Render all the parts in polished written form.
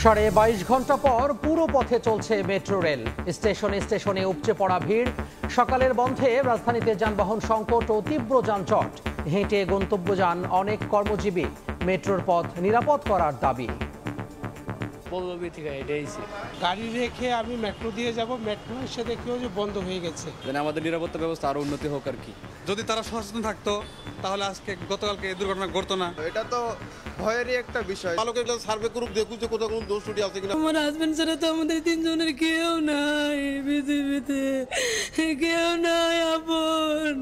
সাড়ে 22 ঘন্টা পর পুরো পথে চলছে মেট্রো রেল। স্টেশনে স্টেশনে উপচে পড়া ভিড়। সকালের বন্ধে রাজধানীতে যানবাহন সংকট ও তীব্র যানজট। হেঁটে গন্তব্য যান অনেক কর্মজীবী। মেট্রোর পথ নিরাপদ করার দাবি। গাড়ি রেখে আমি মেট্রো দিয়ে যাব, মেট্রো এসে দেখেও যে বন্ধ হয়ে গেছে। আমাদের নিরাপত্তা ব্যবস্থা আরো উন্নতি হোক আর কি। যদি তারা সচেতন থাকতো তাহলে আজকে গতকালকে এই দুর্ঘটনা ঘটতো না। এটা তো ভয়েরই একটা বিষয়। চালকের সার্ভে করুক, দেখুক যে কোথাও কোনো দোষ ত্রুটি আছে কিনা। আমার হাজবেন্ড ছাড়া তো আমাদের তিনজনের কেউ নাই পৃথিবীতে, কেউ নাই আপন।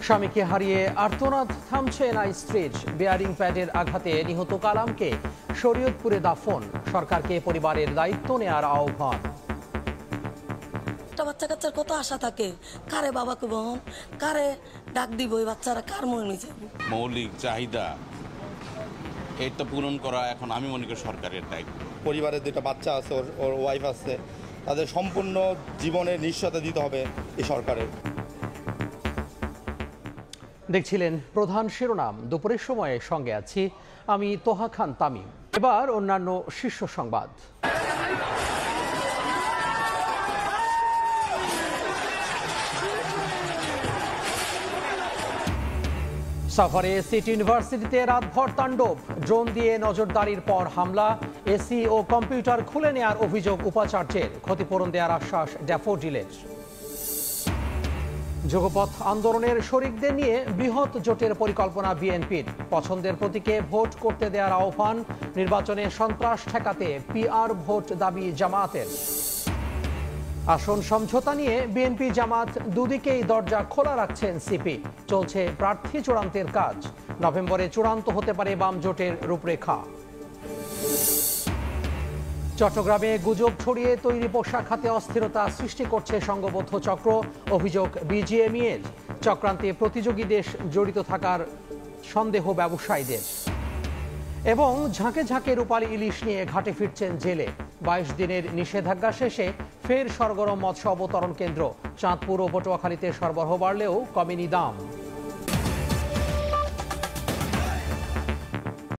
স্বামীকে হারিয়ে আর্তনাদ থামছে না স্ত্রীর। বেয়ারিং প্যাডের আঘাতে নিহত কালামকে শরীয়তপুরে দাফন। সরকারকে পরিবারের দায়িত্ব নেওয়ার আহ্বান। একটা বাচ্চা কাচ্চার কত আশা থাকে, কারে বাবাকে বহন, কারে ডাক দিব, ওই বাচ্চারা কার মনে যাবে। মৌলিক চাহিদা এটা পূরণ করা এখন আমি মনে করি সরকারের দায়িত্ব। পরিবারের দুটো বাচ্চা আছে, ওর ওয়াইফ আছে, তাদের সম্পূর্ণ জীবনের নিশ্চয়তা দিতে হবে এই সরকারের। দেখছিলেন প্রধান শিরোনাম। দুপুরের সময়ে সঙ্গে আছি আমি তোহা খান তামিম। এবার অন্যান্য শীর্ষ সংবাদ। সফরে সিটি ইউনিভার্সিটিতে রাতভর তাণ্ডব। ড্রোন দিয়ে নজরদারির পর হামলা। এসি ও কম্পিউটার খুলে নেয়ার অভিযোগ উপাচার্যের। ক্ষতিপূরণ দেওয়ার আশ্বাস ড্যাফোডিলের। যুগপথ আন্দোলনের শরিকদের নিয়ে বৃহৎ জোটের পরিকল্পনা বিএনপির। পছন্দের প্রতীকে ভোট করতে দেওয়ার আহ্বান। নির্বাচনে সন্ত্রাস ঠেকাতে পিআর ভোট দাবি জামায়াতের। আসন সমঝোতা নিয়ে বিএনপি জামাত দুদিকেই দরজা খোলা রাখছেন সিপি। চলছে প্রার্থী চূড়ান্তের কাজ। নভেম্বরে চূড়ান্ত হতে পারে বাম জোটের রূপরেখা। চট্টগ্রামে গুজব ছড়িয়ে তৈরি পোশাক খাতে অস্থিরতা সৃষ্টি করছে সংঘবদ্ধ চক্র। অভিযোগ বিজিএমইএর। চক্রান্তে প্রতিযোগী দেশ জড়িত থাকার সন্দেহ ব্যবসায়ীদের। এবং ঝাঁকে ঝাঁকে রূপালী ইলিশ নিয়ে ঘাটে ফিরছেন জেলে। 22 দিনের নিষেধাজ্ঞা শেষে ফের সরগরম মৎস্য অবতরণ কেন্দ্র। চাঁদপুর ও পটুয়াখালীতে সরবরাহ বাড়লেও কমেনি দাম।